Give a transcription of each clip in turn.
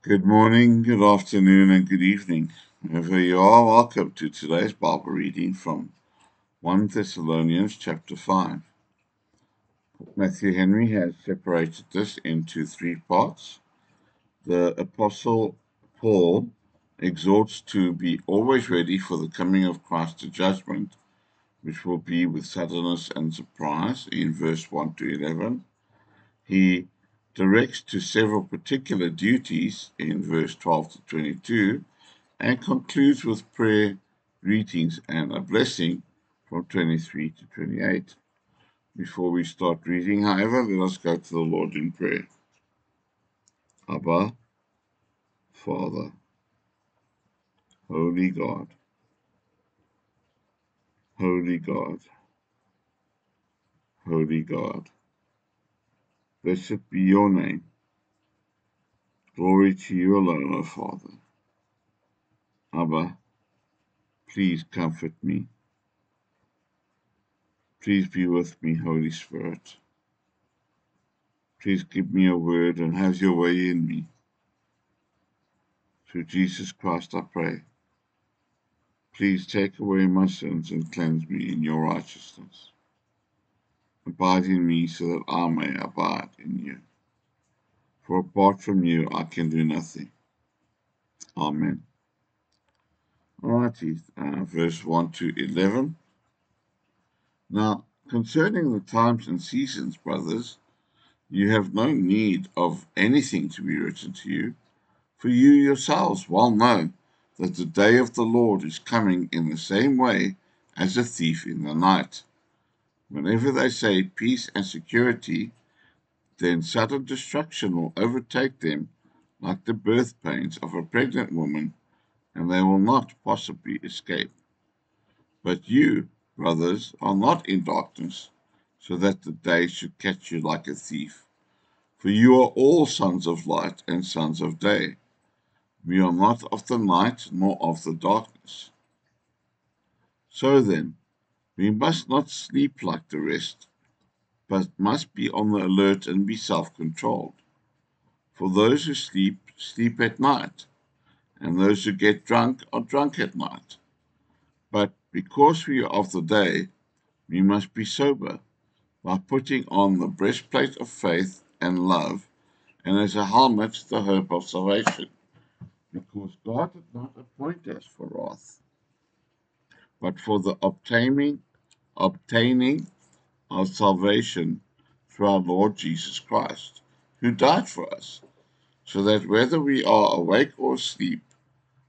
Good morning, good afternoon, and good evening. Wherever you are, welcome to today's Bible reading from 1 Thessalonians chapter 5. Matthew Henry has separated this into three parts. The Apostle Paul exhorts to be always ready for the coming of Christ to judgment, which will be with suddenness and surprise in verse 1 to 11. He directs to several particular duties in verse 12 to 22 and concludes with prayer, greetings, and a blessing from 23 to 28. Before we start reading, however, let us go to the Lord in prayer. Abba, Father, Holy God, Holy God, Holy God, blessed be your name. Glory to you alone, O Father. Abba, please comfort me. Please be with me, Holy Spirit. Please give me a word and have your way in me. Through Jesus Christ I pray. Please take away my sins and cleanse me in your righteousness. Abide in me so that I may abide in you. For apart from you I can do nothing. Amen. Alrighty, verse 1 to 11. Now, concerning the times and seasons, brothers, you have no need of anything to be written to you, for you yourselves well know that the day of the Lord is coming in the same way as a thief in the night. Whenever they say peace and security, then sudden destruction will overtake them like the birth pains of a pregnant woman, and they will not possibly escape. But you, brothers, are not in darkness, so that the day should catch you like a thief. For you are all sons of light and sons of day. We are not of the night nor of the darkness. So then, we must not sleep like the rest, but must be on the alert and be self-controlled. For those who sleep, sleep at night, and those who get drunk are drunk at night. But because we are of the day, we must be sober, by putting on the breastplate of faith and love, and as a helmet the hope of salvation. Because God did not appoint us for wrath, but for the obtaining of salvation through our Lord Jesus Christ, who died for us, so that whether we are awake or asleep,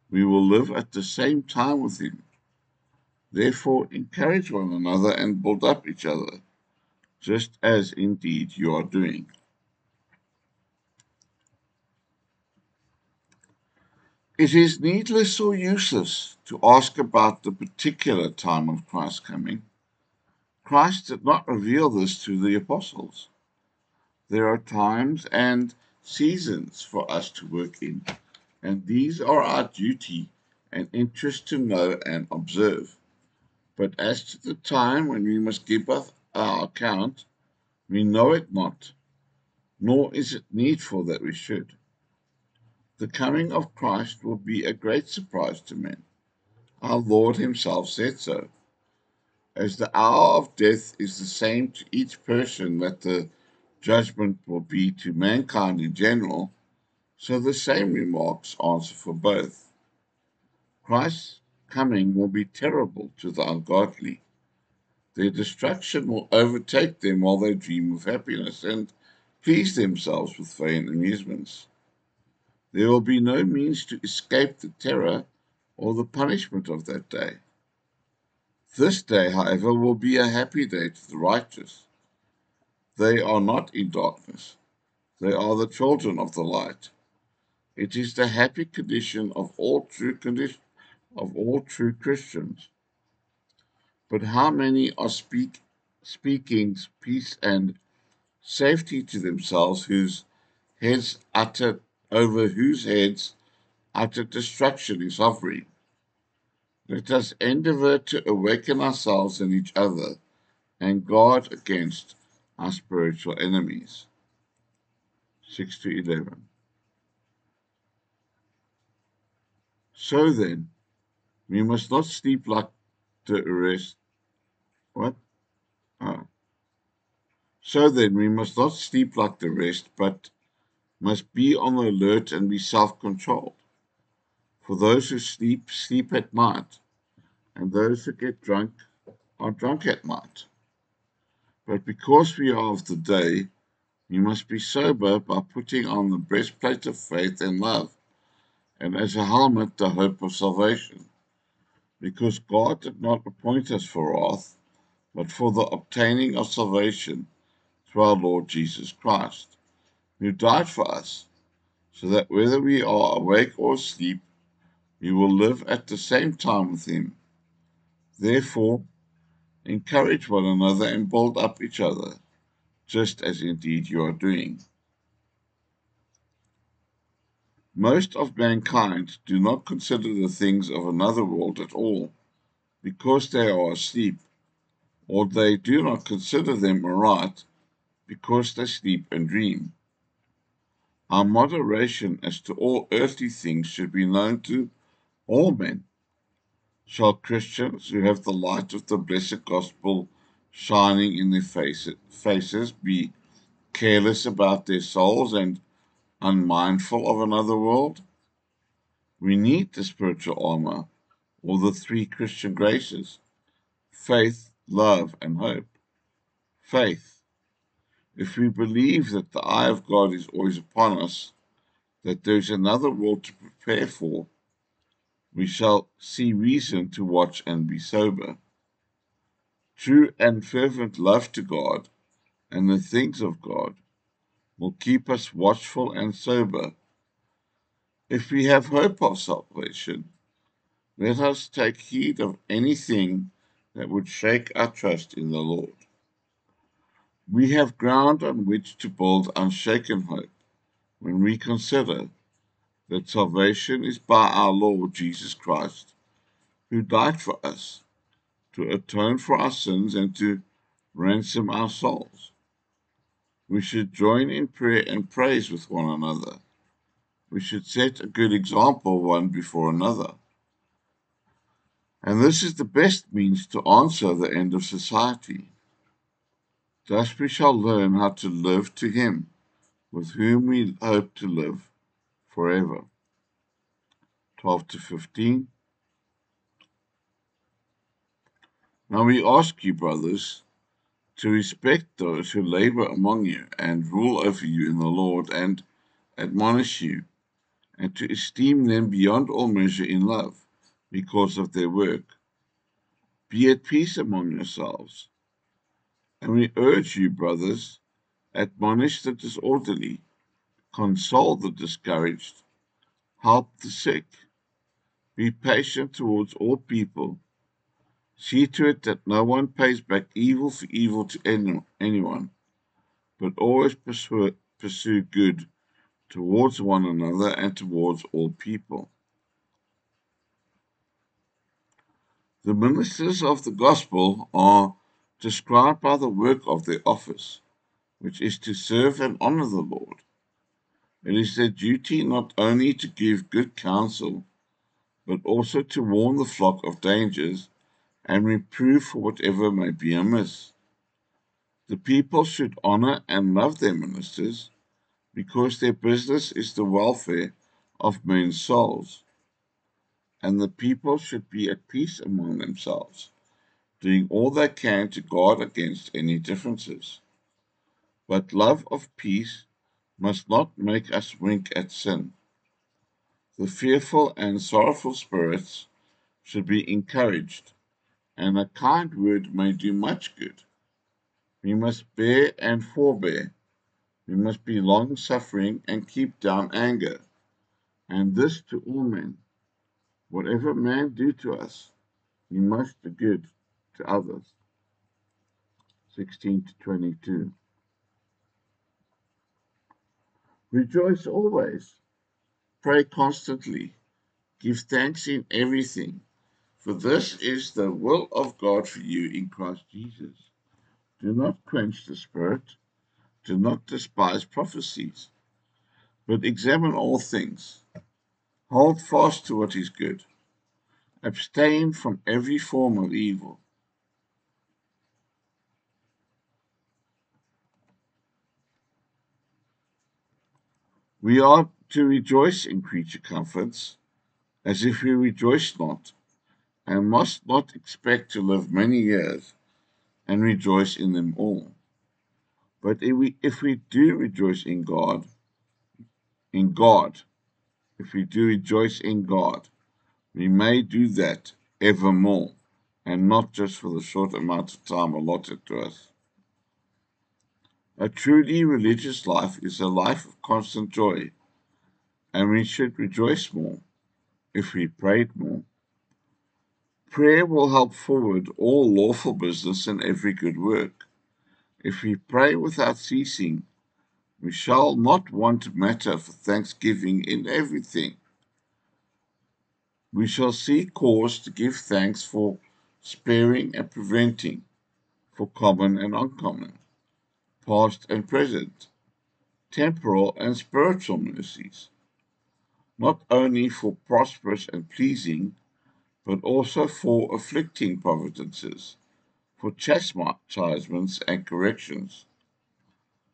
we will live at the same time with him. Therefore, encourage one another and build up each other, just as indeed you are doing. It is needless or useless to ask about the particular time of Christ's coming. Christ did not reveal this to the apostles. There are times and seasons for us to work in, and these are our duty and interest to know and observe. But as to the time when we must give us our account, we know it not, nor is it needful that we should. The coming of Christ will be a great surprise to men. Our Lord himself said so. As the hour of death is the same to each person that the judgment will be to mankind in general, so the same remarks answer for both. Christ's coming will be terrible to the ungodly. Their destruction will overtake them while they dream of happiness and please themselves with vain amusements. There will be no means to escape the terror or the punishment of that day. This day, however, will be a happy day to the righteous. They are not in darkness. They are the children of the light. It is the happy condition of all true Christians. But how many are speaking peace and safety to themselves, over whose heads utter destruction is hovering? Let us endeavor to awaken ourselves and each other and guard against our spiritual enemies. 6 to 11. So then, we must not sleep like the rest. What? Oh. So then, we must not sleep like the rest, but must be on the alert and be self-controlled. For those who sleep, sleep at night, and those who get drunk are drunk at night. But because we are of the day, we must be sober by putting on the breastplate of faith and love, and as a helmet the hope of salvation. Because God did not appoint us for wrath, but for the obtaining of salvation through our Lord Jesus Christ, who died for us, so that whether we are awake or asleep, we will live at the same time with him. Therefore, encourage one another and build up each other, just as indeed you are doing. Most of mankind do not consider the things of another world at all, because they are asleep, or they do not consider them aright, because they sleep and dream. Our moderation as to all earthly things should be known to all men. Shall Christians who have the light of the blessed gospel shining in their faces be careless about their souls and unmindful of another world? We need the spiritual armor, or the three Christian graces: faith, love, and hope. Faith. If we believe that the eye of God is always upon us, that there is another world to prepare for, we shall see reason to watch and be sober. True and fervent love to God and the things of God will keep us watchful and sober. If we have hope of salvation, let us take heed of anything that would shake our trust in the Lord. We have ground on which to build unshaken hope when we consider that salvation is by our Lord Jesus Christ, who died for us to atone for our sins and to ransom our souls. We should join in prayer and praise with one another. We should set a good example one before another. And this is the best means to answer the end of society. Thus we shall learn how to live to him, with whom we hope to live forever. 12 to 15. Now we ask you, brothers, to respect those who labor among you and rule over you in the Lord and admonish you, and to esteem them beyond all measure in love, because of their work. Be at peace among yourselves. And we urge you, brothers, admonish the disorderly, console the discouraged, help the sick, be patient towards all people. See to it that no one pays back evil for evil to anyone, but always pursue good towards one another and towards all people. The ministers of the gospel are described by the work of their office, which is to serve and honor the Lord. It is their duty not only to give good counsel, but also to warn the flock of dangers and reprove for whatever may be amiss. The people should honor and love their ministers, because their business is the welfare of men's souls, and the people should be at peace among themselves, doing all they can to guard against any differences. But love of peace must not make us wink at sin. The fearful and sorrowful spirits should be encouraged, and a kind word may do much good. We must bear and forbear. We must be long suffering and keep down anger, and this to all men. Whatever man do to us, we must do good to others. 16 to 22. Rejoice always. Pray constantly. Give thanks in everything, for this is the will of God for you in Christ Jesus. Do not quench the spirit. Do not despise prophecies, but examine all things. Hold fast to what is good. Abstain from every form of evil. We are to rejoice in creature comforts, as if we rejoice not, and must not expect to live many years and rejoice in them all. But if we do rejoice in God, if we do rejoice in God, we may do that evermore, and not just for the short amount of time allotted to us. A truly religious life is a life of constant joy, and we should rejoice more if we prayed more. Prayer will help forward all lawful business and every good work. If we pray without ceasing, we shall not want matter for thanksgiving in everything. We shall see cause to give thanks for sparing and preventing, for common and uncommon, past and present, temporal and spiritual mercies, not only for prosperous and pleasing, but also for afflicting providences, for chastisements and corrections.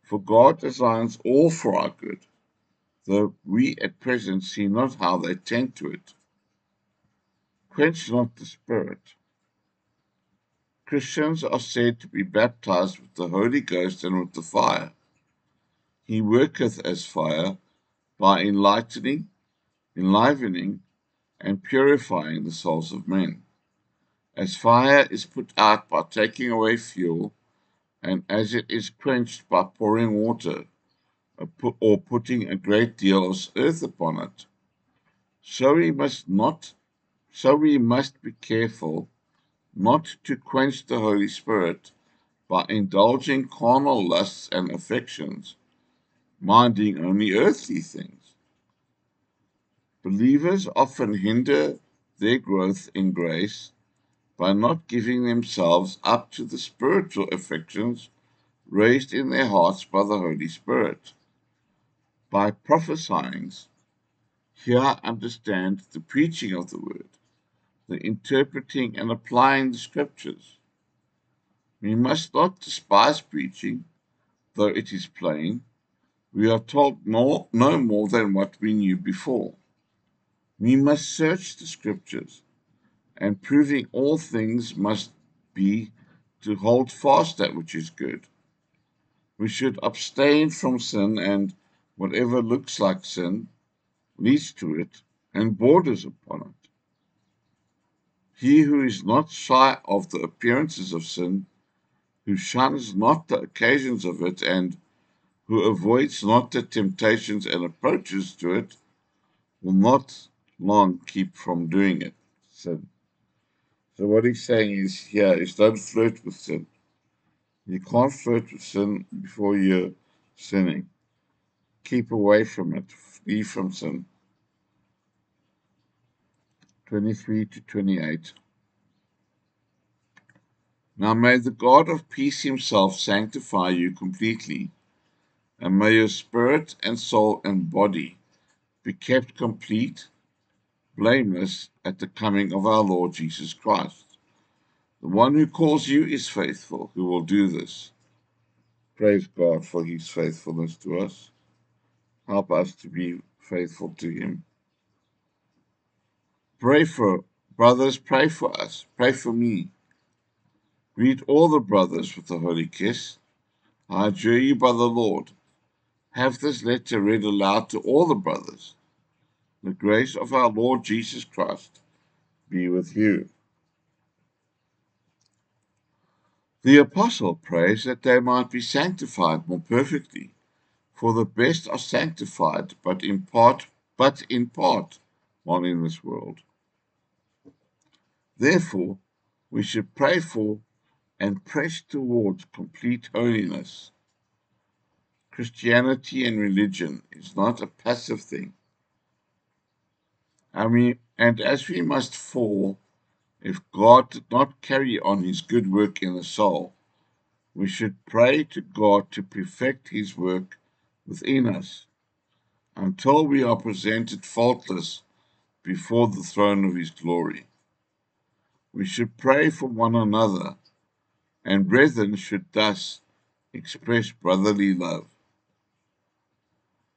For God designs all for our good, though we at present see not how they tend to it. Quench not the Spirit. Christians are said to be baptized with the Holy Ghost and with the fire. He worketh as fire by enlivening, and purifying the souls of men. As fire is put out by taking away fuel, and as it is quenched by pouring water, or putting a great deal of earth upon it, so we must be careful not to quench the Holy Spirit by indulging carnal lusts and affections, minding only earthly things. Believers often hinder their growth in grace by not giving themselves up to the spiritual affections raised in their hearts by the Holy Spirit. By prophesying, here understand the preaching of the word, the interpreting and applying the scriptures. We must not despise preaching, though it is plain. We are told no more than what we knew before. We must search the scriptures, and proving all things must be to hold fast that which is good. We should abstain from sin and whatever looks like sin, leads to it, and borders upon it. He who is not shy of the appearances of sin, who shuns not the occasions of it, and who avoids not the temptations and approaches to it, will not long keep from doing it. So what he's saying is here is don't flirt with sin. You can't flirt with sin before you're sinning. Keep away from it. Flee from sin. 23 to 28. Now may the God of peace himself sanctify you completely, and may your spirit and soul and body be kept complete, blameless at the coming of our Lord Jesus Christ. The one who calls you is faithful, who will do this. Praise God for his faithfulness to us. Help us to be faithful to him. Pray for brothers, pray for us, pray for me. Greet all the brothers with a holy kiss. I adjure you by the Lord. Have this letter read aloud to all the brothers. The grace of our Lord Jesus Christ be with you. The apostle prays that they might be sanctified more perfectly, for the best are sanctified, but in part, while in this world. Therefore, we should pray for and press towards complete holiness. Christianity and religion is not a passive thing. And as we must fall, if God did not carry on his good work in the soul, we should pray to God to perfect his work within us until we are presented faultless before the throne of his glory. We should pray for one another, and brethren should thus express brotherly love.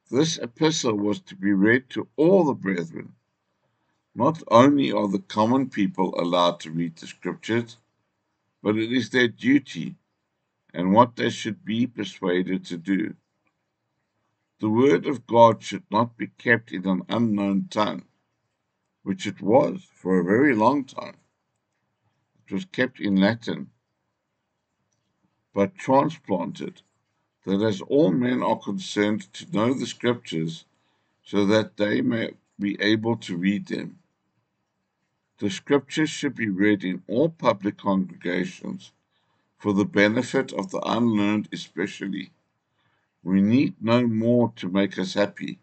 This epistle was to be read to all the brethren. Not only are the common people allowed to read the scriptures, but it is their duty and what they should be persuaded to do. The word of God should not be kept in an unknown tongue, which it was for a very long time. It was kept in Latin, but transplanted, that as all men are concerned to know the scriptures, so that they may be able to read them. The scriptures should be read in all public congregations, for the benefit of the unlearned especially. We need no more to make us happy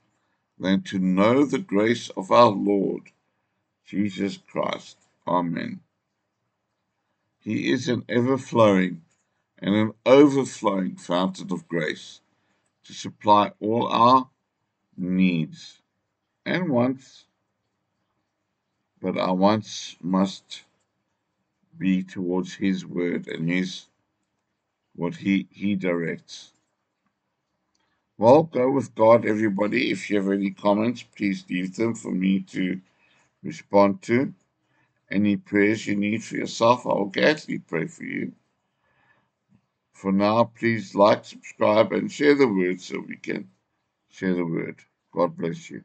than to know the grace of our Lord Jesus Christ. Amen. He is an ever-flowing and an overflowing fountain of grace to supply all our needs and wants, but our wants must be towards his word and what he directs. Well, go with God, everybody. If you have any comments, please leave them for me to respond to. Any prayers you need for yourself, I will gladly pray for you. For now, please like, subscribe, and share the word so we can share the word. God bless you.